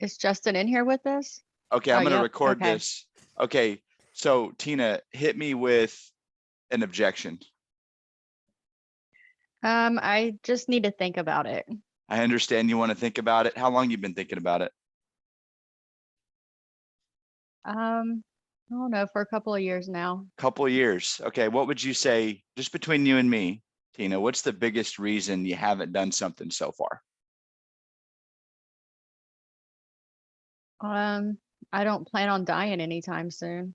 Is Justin in here with us? Okay, Oh, I'm going to yep. record Okay. this. Okay, so Tina, hit me with an objection. I just need to think about it. I understand you want to think about it. How long you been thinking about it? I don't know, for a couple of years now. Couple of years. Okay, what would you say, just between you and me, Tina, what's the biggest reason you haven't done something so far? I don't plan on dying anytime soon.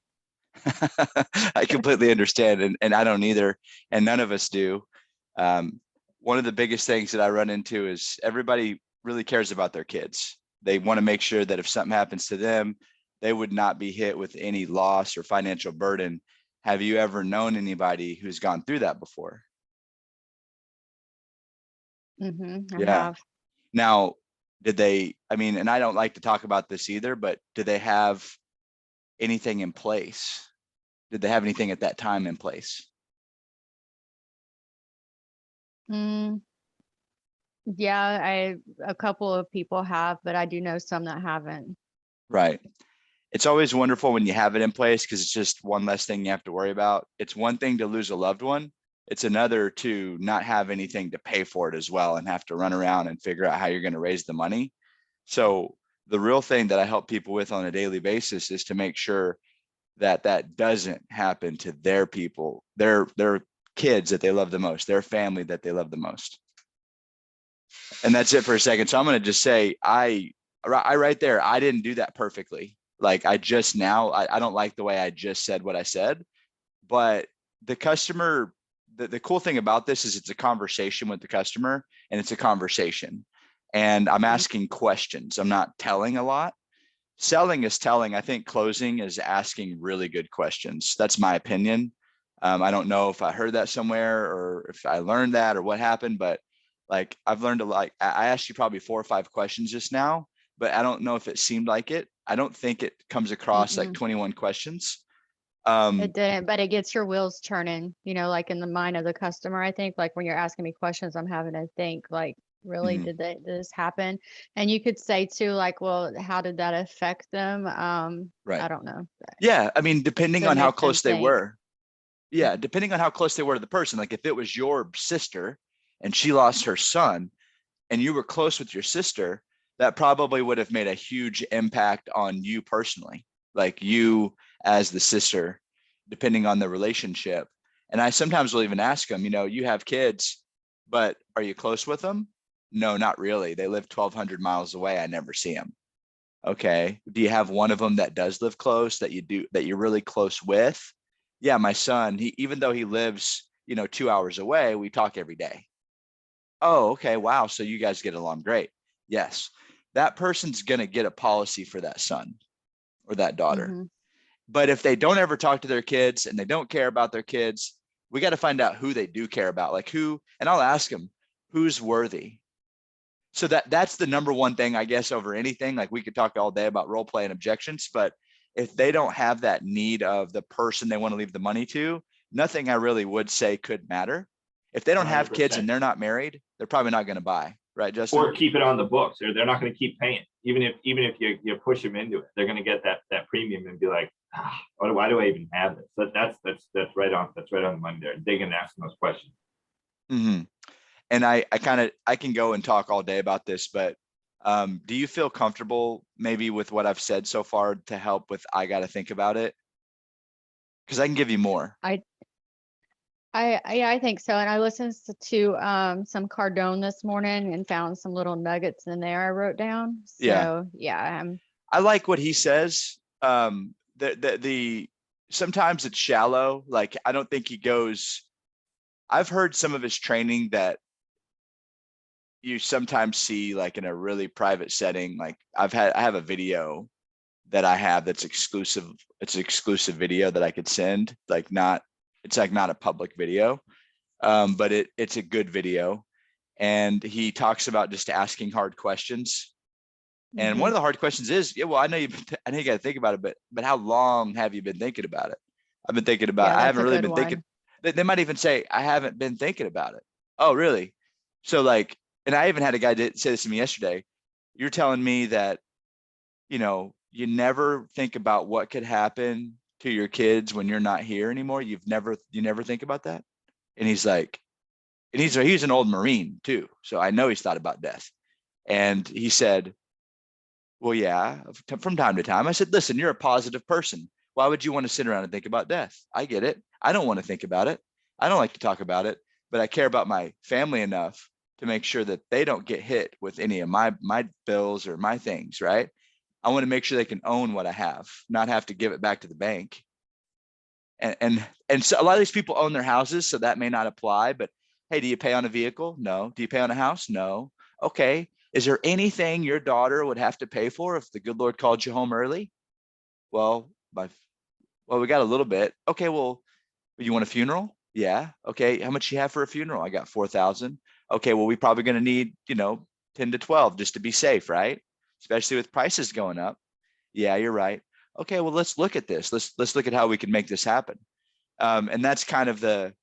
I completely understand, and I don't either, and none of us do. Um, One of the biggest things that I run into is everybody really cares about their kids. They want to make sure that if something happens to them, they would not be hit with any loss or financial burden. Have you ever known anybody who's gone through that before? I Yeah. have. Now, did they, I mean, and I don't like to talk about this either, but do they have anything in place? Did they have anything at that time in place? Mm, yeah, a couple of people have, but I do know some that haven't. Right. It's always wonderful when you have it in place because it's just one less thing you have to worry about. It's one thing to lose a loved one. It's another to not have anything to pay for it as well and have to run around and figure out how you're going to raise the money. So the real thing that I help people with on a daily basis is to make sure that that doesn't happen to their people, their kids that they love the most, their family that they love the most. And that's it for a second. So I'm going to just say, I right there, I didn't do that perfectly. Like I just now, I don't like the way I just said what I said, but the customer, the cool thing about this is it's a conversation with the customer and it's a conversation. And I'm Mhm. asking questions. I'm not telling a lot. Selling is telling. I think closing is asking really good questions. That's my opinion. I don't know if I heard that somewhere or if I learned that or what happened, but like I've learned a lot. I asked you probably 4 or 5 questions just now, but I don't know if it seemed like it. I don't think it comes across like Mm-mm. 21 questions. It didn't, but it gets your wheels turning, like in the mind of the customer. I think like when you're asking me questions, I'm having to think like, really, Mhm, did this happen? And you could say too, like, well, how did that affect them? right. I don't know. Yeah. I mean, depending So it on how makes them close they think. were. Yeah. Depending on how close they were to the person. Like if it was your sister and she lost her son, and you were close with your sister, that probably would have made a huge impact on you personally, like you as the sister, depending on the relationship. And I sometimes will even ask them, you have kids, but are you close with them? No, not really. They live 1,200 miles away. I never see them. Okay. Do you have one of them that does live close that you're really close with? Yeah, my son, even though he lives, 2 hours away, we talk every day. Oh, okay. Wow. So you guys get along great. Yes. That person's going to get a policy for that son or that daughter. Mm-hmm. But if they don't ever talk to their kids and they don't care about their kids, we got to find out who they do care about. Like who, and I'll ask them, who's worthy? So that's the number one thing, I guess, over anything. Like we could talk all day about role play and objections, but if they don't have that need of the person they want to leave the money to, nothing I really would say could matter. If they don't have kids and 100%. they're not married, they're probably not going to buy, right, Justin? Or keep it on the books. They're not going to keep paying. Even if you push them into it, they're going to get that premium and be like, why do I even have this? That's right on. That's right on the money there. Digging and asking those questions. Mm-hmm. And I can go and talk all day about this, but do you feel comfortable maybe with what I've said so far to help with I got to think about it? Because I can give you more. I yeah, I think so. And I listened to some Cardone this morning and found some little nuggets in there I wrote down. Yeah. So yeah, I like what he says. The sometimes it's shallow. Like I don't think he goes. I've heard some of his training that you sometimes see like in a really private setting. Like I have a video that I have that's exclusive. It's an exclusive video that I could send. Like not, it's like not a public video, but it's a good video. And he talks about just asking hard questions. And one mm-hmm. of the hard questions is, yeah, well, I know you got to think about it, but how long have you been thinking about it? I've been thinking about, Yeah, I that's haven't a really good been thinking. one. They might even say, I haven't been thinking about it. Oh, really? So like, and I even had a guy say this to me yesterday. You're telling me that you know, you never think about what could happen to your kids when you're not here anymore. You never think about that. And he's like, and he's an old Marine too. So I know he's thought about death. And he said, well, yeah, from time to time. I said, listen, you're a positive person. Why would you want to sit around and think about death? I get it. I don't want to think about it. I don't like to talk about it, but I care about my family enough to make sure that they don't get hit with any of my bills or my things, right? I want to make sure they can own what I have, not have to give it back to the bank. And so a lot of these people own their houses, so that may not apply, but hey, do you pay on a vehicle? No. Do you pay on a house? No. Okay. Is there anything your daughter would have to pay for if the good Lord called you home early? Well, we got a little bit. Okay, well, you want a funeral? Yeah. Okay. How much you have for a funeral? I got 4,000. Okay, well, we probably going to need, 10 to 12 just to be safe, right? Especially with prices going up. Yeah, you're right. Okay, well, let's look at this. Let's look at how we can make this happen. And that's kind of the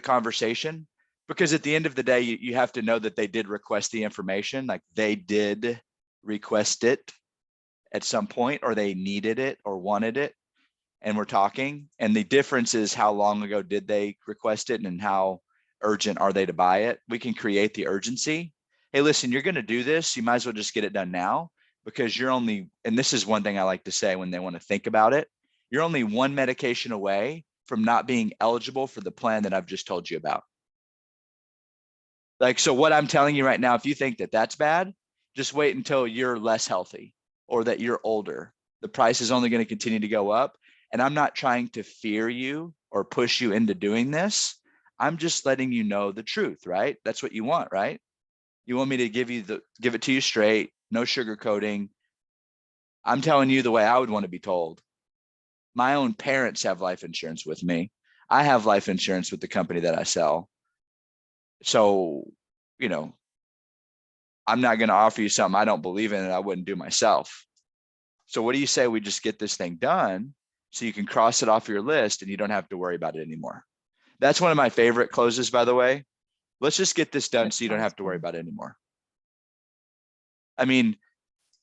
conversation, because at the end of the day, you have to know that they did request the information, like they did request it at some point, or they needed it or wanted it. And we're talking, and the difference is how long ago did they request it and how urgent are they to buy it? We can create the urgency. Hey, listen, you're going to do this. You might as well just get it done now, because you're only, and this is one thing I like to say when they want to think about it, you're only one medication away from not being eligible for the plan that I've just told you about. Like, so what I'm telling you right now, if you think that that's bad, just wait until you're less healthy or that you're older. The price is only going to continue to go up. And I'm not trying to fear you or push you into doing this. I'm just letting you know the truth, right? That's what you want, right? You want me to give it to you straight, no sugarcoating. I'm telling you the way I would want to be told. My own parents have life insurance with me. I have life insurance with the company that I sell. So, I'm not going to offer you something I don't believe in and I wouldn't do myself. So what do you say we just get this thing done so you can cross it off your list and you don't have to worry about it anymore? That's one of my favorite closes, by the way. Let's just get this done so you don't have to worry about it anymore. I mean,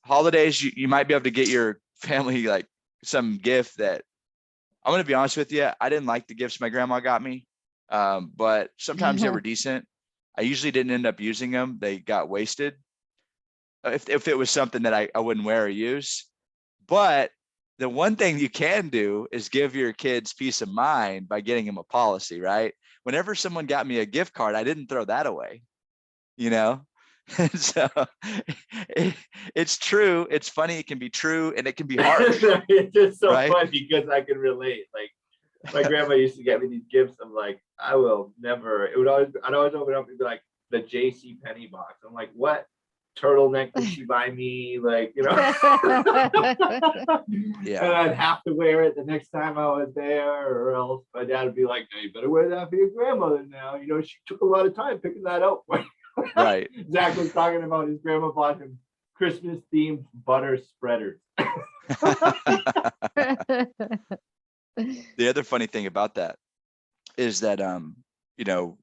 holidays, you might be able to get your family like some gift that, I'm going to be honest with you, I didn't like the gifts my grandma got me, but sometimes they were decent. I usually didn't end up using them. They got wasted if it was something that I wouldn't wear or use. But the one thing you can do is give your kids peace of mind by getting them a policy, right? Whenever someone got me a gift card, I didn't throw that away, So it's true. It's funny. It can be true and it can be harsh. It's just so right? fun because I can relate. Like my grandma used to get me these gifts. I'm like, I will never. I'd always open up and be like the J.C. Penney box. I'm like, what turtleneck did she buy me? Like, Yeah. And I'd have to wear it the next time I was there, or else my dad would be like, no, you better wear that for your grandmother now. She took a lot of time picking that out. Right. Zach was talking about his grandma bought him Christmas themed butter spreaders. The other funny thing about that is that,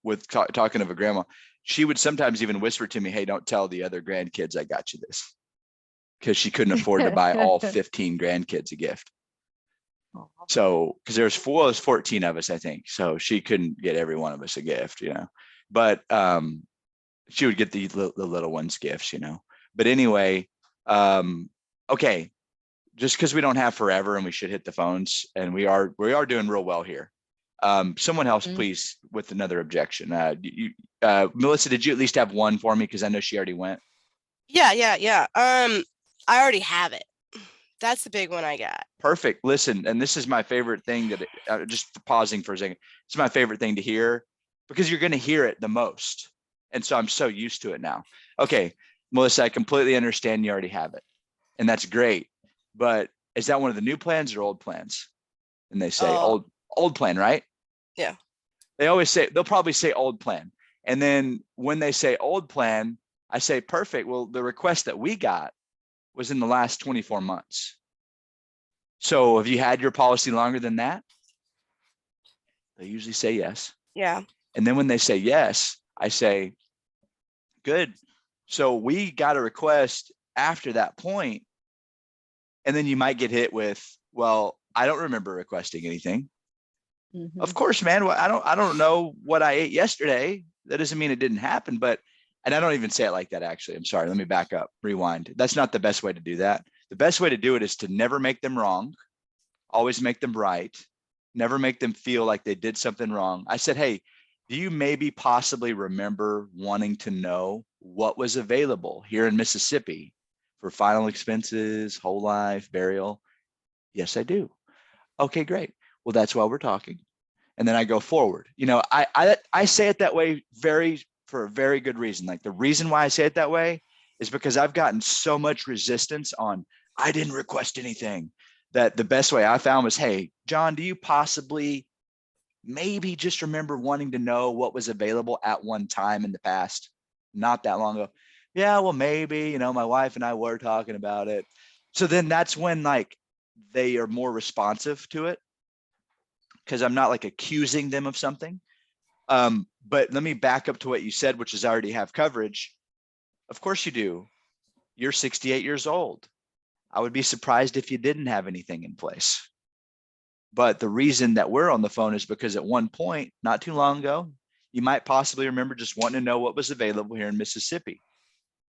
with talking of a grandma, she would sometimes even whisper to me, hey, don't tell the other grandkids I got you this, because she couldn't afford to buy all 15 grandkids a gift. So, because there's 14 of us, I think. So she couldn't get every one of us a gift, but she would get the little ones gifts, but anyway, okay. Just because we don't have forever and we should hit the phones, and we are doing real well here. Someone else, please, with another objection. Melissa, did you at least have one for me? Because I know she already went. Yeah. I already have it. That's the big one I got. Perfect. Listen, and this is my favorite thing just pausing for a second. It's my favorite thing to hear, because you're going to hear it the most. And so I'm so used to it now. Okay, Melissa, I completely understand you already have it. And that's great. But is that one of the new plans or old plans? And they say old plan, right? Yeah. They'll probably say old plan. And then when they say old plan, I say, perfect. Well, the request that we got was in the last 24 months. So have you had your policy longer than that? They usually say yes. Yeah. And then when they say yes, I say, good. So we got a request after that point. And then you might get hit with, well, I don't remember requesting anything. Mhm. Of course, man. Well, I don't know what I ate yesterday. That doesn't mean it didn't happen, but, and I don't even say it like that, actually. I'm sorry. Let me back up, rewind. That's not the best way to do that. The best way to do it is to never make them wrong, always make them right, never make them feel like they did something wrong. I said, hey, do you maybe possibly remember wanting to know what was available here in Mississippi for final expenses, whole life, burial? Yes, I do. Okay, great. Well, that's why we're talking. And then I go forward. You know, I say it that way for a very good reason. Like the reason why I say it that way is because I've gotten so much resistance on, I didn't request anything, that the best way I found was, hey, John, do you possibly maybe just remember wanting to know what was available at one time in the past, not that long ago? Yeah, well, maybe, you know, my wife and I were talking about it. So then that's when like they are more responsive to it, because I'm not like accusing them of something. But let me back up to what you said, which is I already have coverage. Of course you do. You're 68 years old. I would be surprised if you didn't have anything in place. But the reason that we're on the phone is because at one point, not too long ago, you might possibly remember just wanting to know what was available here in Mississippi.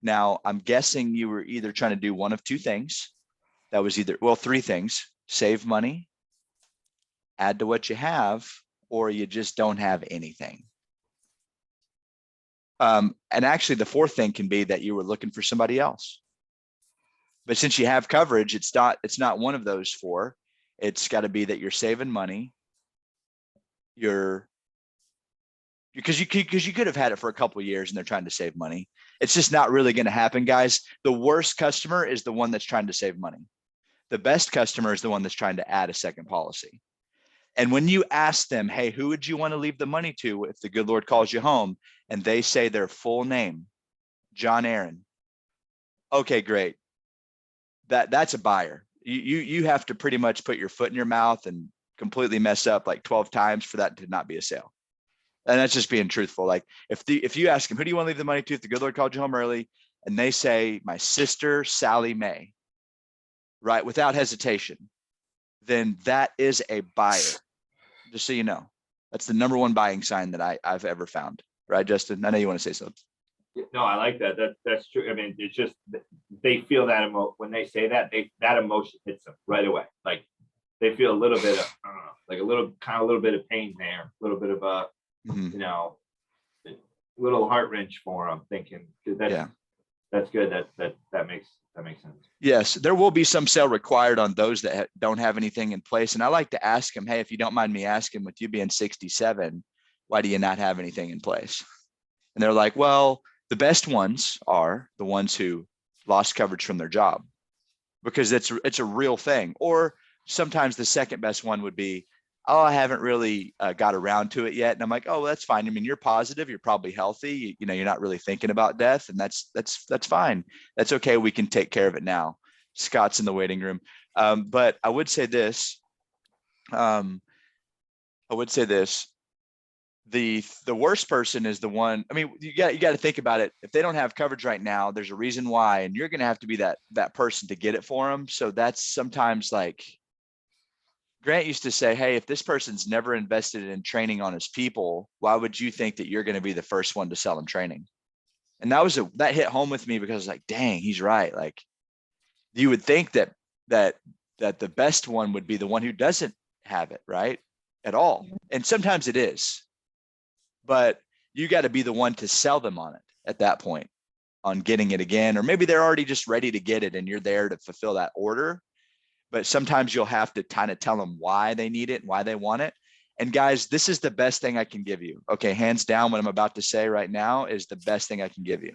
Now, I'm guessing you were either trying to do one of two things. That was either, well, three things: save money, add to what you have, or you just don't have anything. And actually the fourth thing can be that you were looking for somebody else. But since you have coverage, it's not one of those four. It's got to be that you're saving money. Because you could have had it for a couple of years and they're trying to save money. It's just not really going to happen, guys. The worst customer is the one that's trying to save money. The best customer is the one that's trying to add a second policy. And when you ask them, hey, who would you want to leave the money to if the good Lord calls you home? And they say their full name, John Aaron. Okay, great. That's a buyer. You have to pretty much put your foot in your mouth and completely mess up like 12 times for that to not be a sale. And that's just being truthful. Like if you ask them, who do you want to leave the money to if the good Lord called you home early? And they say, my sister, Sally Mae, right, without hesitation, then that is a buyer. Just so you know, that's the number one buying sign that I've ever found. Right, Justin? I know you want to say something. No, I like that. That's true. I mean, it's just they feel that when they say that, that emotion hits them right away. Like they feel a little bit of like a little bit of pain there, a little bit of a you know, little heart wrench for them, thinking that's good. That makes sense. Yes, there will be some sale required on those that don't have anything in place. And I like to ask them, hey, if you don't mind me asking, with you being 67, why do you not have anything in place? And they're like, well, the best ones are the ones who lost coverage from their job, because it's a real thing. Or sometimes the second best one would be, oh, I haven't really got around to it yet. And I'm like, oh, well, that's fine. I mean, you're positive, you're probably healthy. You know, you're not really thinking about death, and that's fine. That's okay. We can take care of it now. Scott's in the waiting room. But I would say this. The worst person is the one. I mean, you got to think about it. If they don't have coverage right now, there's a reason why, and you're going to have to be that person to get it for them. So that's sometimes like Grant used to say, hey, if this person's never invested in training on his people, why would you think that you're going to be the first one to sell them training? And that hit home with me, because I was like, dang, he's right. Like you would think that the best one would be the one who doesn't have it, right, at all. And sometimes it is. But you got to be the one to sell them on it at that point, on getting it again. Or maybe they're already just ready to get it and you're there to fulfill that order. But sometimes you'll have to kind of tell them why they need it, why they want it. And guys, this is the best thing I can give you. Okay, hands down, what I'm about to say right now is the best thing I can give you.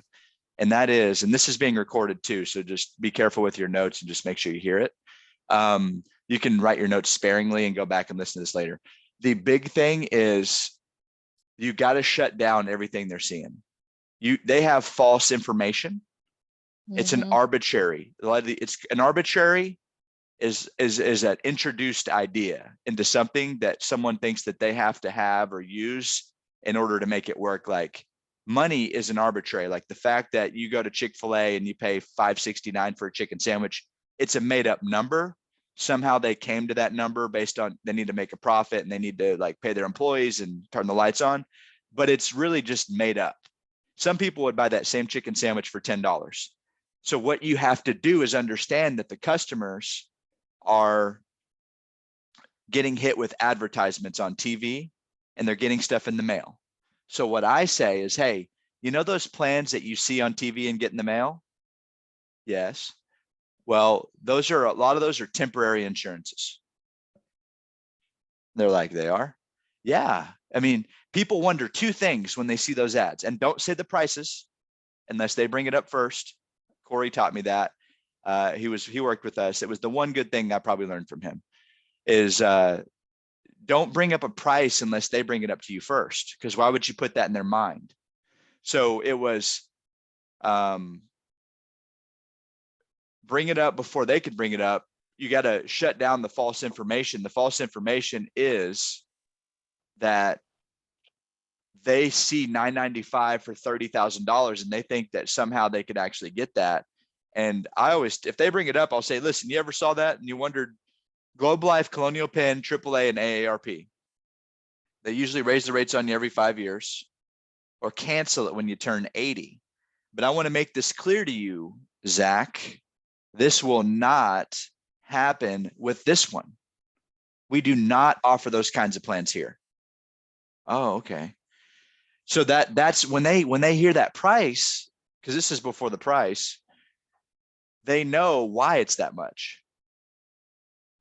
And that is, and this is being recorded too, so just be careful with your notes and just make sure you hear it. You can write your notes sparingly and go back and listen to this later. The big thing is, you got to shut down everything they're seeing. They have false information. It's an arbitrary. It's an arbitrary is an introduced idea into something that someone thinks that they have to have or use in order to make it work. Like money is an arbitrary. Like the fact that you go to Chick-fil-A and you pay $5.69 for a chicken sandwich, it's a made up number. Somehow they came to that number based on they need to make a profit and they need to like pay their employees and turn the lights on, but it's really just made up. Some people would buy that same chicken sandwich for $10. So what you have to do is understand that the customers are getting hit with advertisements on TV and they're getting stuff in the mail. So what I say is, hey, you know those plans that you see on TV and get in the mail? Yes. Well, those are a lot of those are temporary insurances. They're like, they are? Yeah. I mean, people wonder two things when they see those ads, and don't say the prices unless they bring it up first. Corey taught me that. He worked with us. It was the one good thing I probably learned from him is don't bring up a price unless they bring it up to you first, because why would you put that in their mind? So it was bring it up before they could bring it up. You got to shut down the false information. The false information is that they see $995 for $30,000 and they think that somehow they could actually get that. And I always, if they bring it up, I'll say, listen, you ever saw that and you wondered, Globe Life, Colonial Penn, AAA, and AARP, they usually raise the rates on you every 5 years or cancel it when you turn 80. But I want to make this clear to you, Zach, this will not happen with this one. We do not offer those kinds of plans here. Oh, okay. So that's when they hear that price, because this is before the price, they know why it's that much.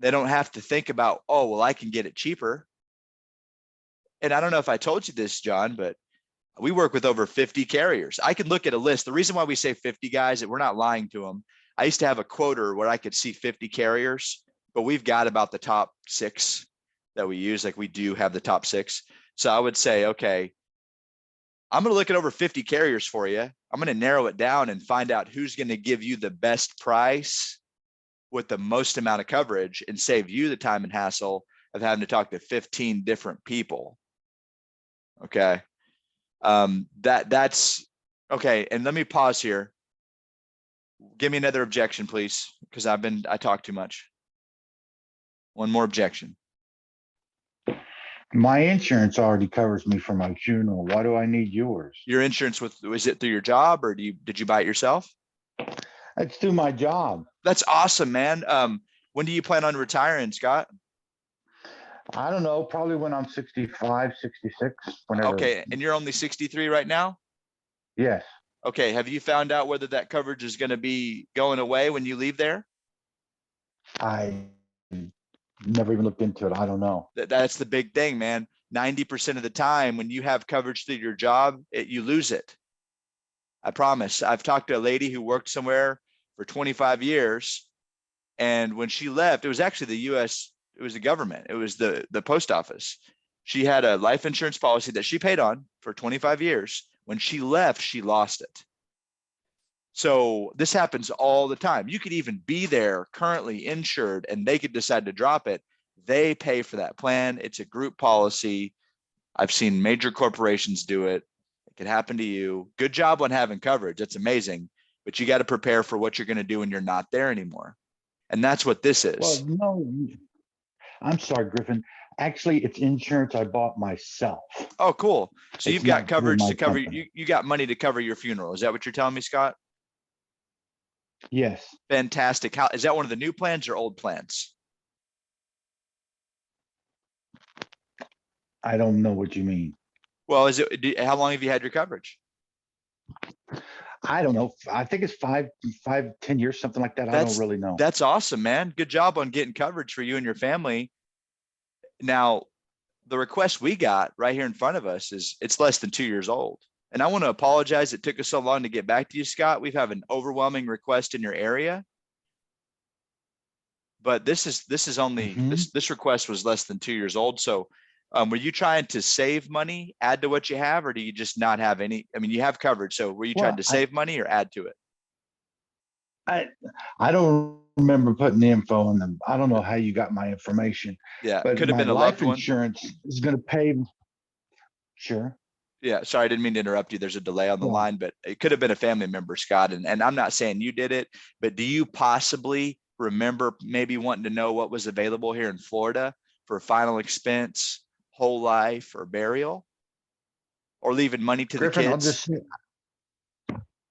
They don't have to think about, oh, well, I can get it cheaper. And I don't know if I told you this, John, but we work with over 50 carriers. I could look at a list. The reason why we say 50 guys, that we're not lying to them. I used to have a quoter where I could see 50 carriers, but we've got about the top 6 that we use. Like we do have the top 6. So I would say, okay, I'm going to look at over 50 carriers for you. I'm going to narrow it down and find out who's going to give you the best price with the most amount of coverage and save you the time and hassle of having to talk to 15 different people. Okay. That's okay. And let me pause here. Give me another objection, please, because I talk too much. One more objection. My insurance already covers me for my funeral. Why do I need yours? Your insurance is it through your job or did you buy it yourself? It's through my job. That's awesome, man. When do you plan on retiring, Scott? I don't know, probably when I'm 65, 66, whenever. Okay, and you're only 63 right now? Yes. Okay, have you found out whether that coverage is going to be going away when you leave there? I never even looked into it. I don't know. That's the big thing, man. 90% of the time when you have coverage through your job, you lose it. I promise. I've talked to a lady who worked somewhere for 25 years. And when she left, it was actually the US, it was the government. It was the post office. She had a life insurance policy that she paid on for 25 years. When she left, she lost it. So this happens all the time. You could even be there currently insured and they could decide to drop it. They pay for that plan. It's a group policy. I've seen major corporations do it. It could happen to you. Good job on having coverage. That's amazing. But you got to prepare for what you're going to do when you're not there anymore. And that's what this is. Well, no, I'm sorry, Griffin. Actually, it's insurance I bought myself. Oh, cool. So It's you've got not through coverage my to cover, company. you got money to cover your funeral. Is that what you're telling me, Scott? Yes. Fantastic. How is that one of the new plans or old plans? I don't know what you mean. Well, how long have you had your coverage? I don't know. I think it's 10 years, something like that. I don't really know. That's awesome, man. Good job on getting coverage for you and your family. Now, the request we got right here in front of us is it's less than 2 years old. And I want to apologize. It took us so long to get back to you, Scott. We've had an overwhelming request in your area. But this is only, this request was less than 2 years old. So were you trying to save money, add to what you have, or do you just not have any? I mean, you have coverage. So were you trying to save money or add to it? I don't remember putting the info in them. I don't know how you got my information. Yeah, But could have my been a life loved one. insurance is going to pay. Sure. Yeah, sorry, I didn't mean to interrupt you. There's a delay on the Yeah. line, but it could have been a family member, Scott. And I'm not saying you did it, but do you possibly remember maybe wanting to know what was available here in Florida for final expense, whole life, or burial, or leaving money to the Griffin, I'll kids. just,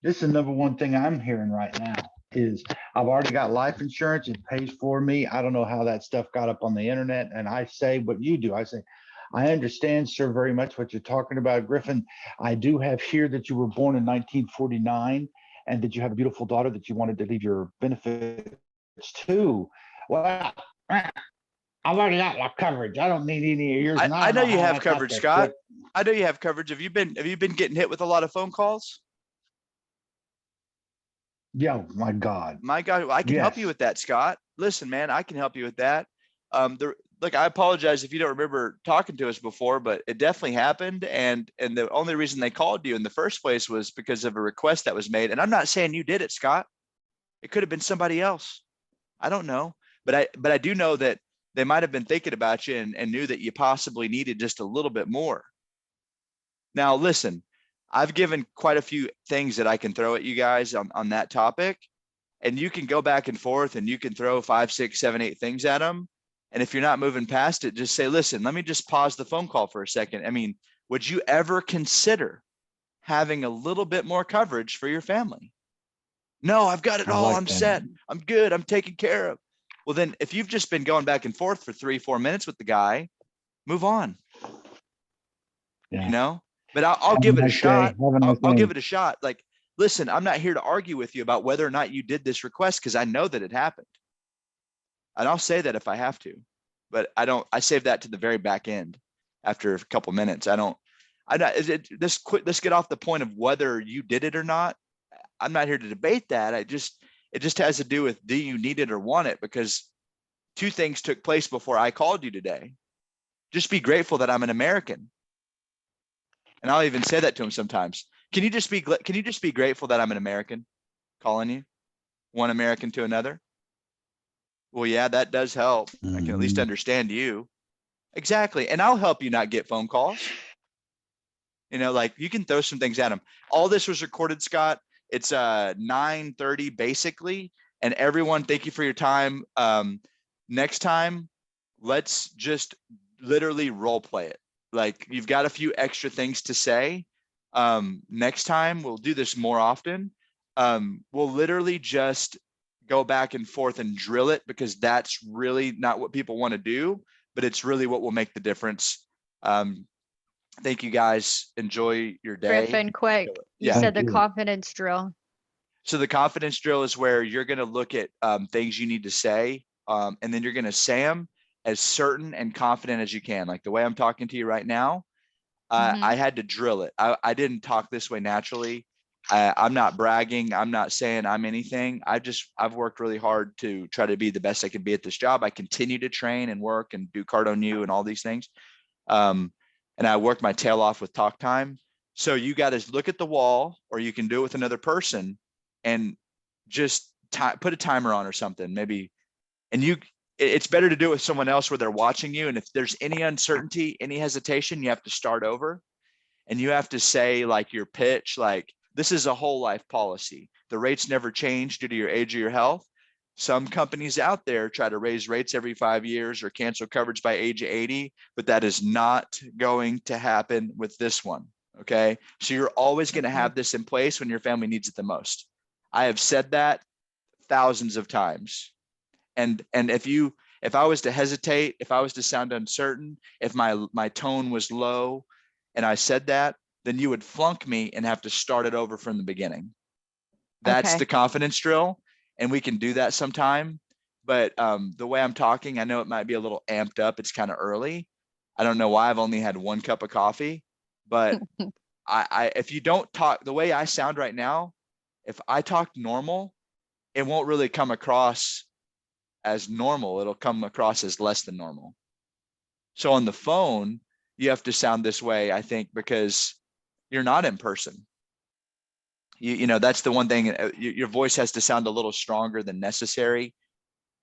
this is the number one thing I'm hearing right now is I've already got life insurance. It pays for me. I don't know how that stuff got up on the internet. And I say what you do. I say, I understand, sir, very much what you're talking about, Griffin. I do have here that you were born in 1949 and that you have a beautiful daughter that you wanted to leave your benefits to. Well, I've already got my coverage. I don't need any of yours. and I don't know you how have I got coverage, there Scott. quick. I know you have coverage. Have you been getting hit with a lot of phone calls? Yeah, my God. My God, I can help you Yes. with that, Scott. Listen, man, I can help you with that. Look, I apologize if you don't remember talking to us before, but it definitely happened. And the only reason they called you in the first place was because of a request that was made. And I'm not saying you did it, Scott. It could have been somebody else. I don't know, but I do know that they might have been thinking about you and knew that you possibly needed just a little bit more. Now, listen, I've given quite a few things that I can throw at you guys on that topic, and you can go back and forth and you can throw 5, 6, 7, 8 things at them. And if you're not moving past it, just say, listen, let me just pause the phone call for a second. I mean, would you ever consider having a little bit more coverage for your family? No, I've got it I all. like I'm that. set. I'm good. I'm taken care of. Well, then if you've just been going back and forth for 3, 4 minutes with the guy, move on, Yeah. you know, but I'll Have a give it a nice day. shot. Have a nice I'll day. give it a shot. Like, listen, I'm not here to argue with you about whether or not you did this request, because I know that it happened. And I'll say that if I have to, but I save that to the very back end after a couple minutes. Let's get off the point of whether you did it or not. I'm not here to debate that. It just has to do with, do you need it or want it? Because 2 things took place before I called you today. Just be grateful that I'm an American. And I'll even say that to him sometimes. Can you just be grateful that I'm an American calling you, one American to another? Well, yeah, that does help. I can at least Mhm. understand you. Exactly. And I'll help you not get phone calls. You know, like, you can throw some things at them. All this was recorded, Scott. It's 9:30 basically. And everyone, thank you for your time. Next time, let's just literally role play it. Like, you've got a few extra things to say. Next time, we'll do this more often. We'll literally just go back and forth and drill it, because that's really not what people want to do, but it's really what will make the difference. Thank you guys. Enjoy your day. Griffin, quick, you Yeah. said Thank the you. confidence drill. So the confidence drill is where you're going to look at things you need to say, and then you're going to say them as certain and confident as you can. Like the way I'm talking to you right now, Mhm. I had to drill it. I didn't talk this way naturally. I'm not bragging. I'm not saying I'm anything. I've worked really hard to try to be the best I can be at this job. I continue to train and work and do Cardone U and all these things. And I worked my tail off with talk time. So you got to look at the wall, or you can do it with another person, and just put a timer on or something, maybe. And it's better to do it with someone else where they're watching you. And if there's any uncertainty, any hesitation, you have to start over, and you have to say, like, your pitch, like, this is a whole life policy. The rates never change due to your age or your health. Some companies out there try to raise rates every 5 years or cancel coverage by age 80, but that is not going to happen with this one. Okay. So you're always going to have this in place when your family needs it the most. I have said that thousands of times. And if I was to hesitate, if I was to sound uncertain, if my tone was low and I said that, then you would flunk me and have to start it over from the beginning. That's Okay. the confidence drill. And we can do that sometime. But the way I'm talking, I know it might be a little amped up. It's kind of early. I don't know why I've only had 1 cup of coffee, but if you don't talk the way I sound right now, if I talk normal, it won't really come across as normal. It'll come across as less than normal. So on the phone, you have to sound this way, I think, because you're not in person. You know, that's the one thing. Your voice has to sound a little stronger than necessary.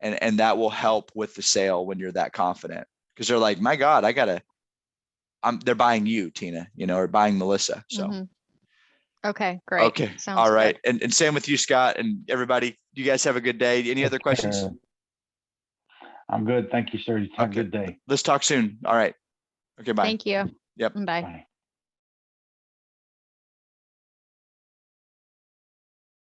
And that will help with the sale when you're that confident, because they're like, my God, they're buying you, Tina, or buying Melissa. So Mhm. Okay, great. Okay, Sounds all good. right. And same with you, Scott, and everybody. You guys have a good day. Any other questions? I'm good. Thank you, sir. Have a Okay. good day. Let's talk soon. All right. Okay, bye. Thank you. Yep. Bye. Bye.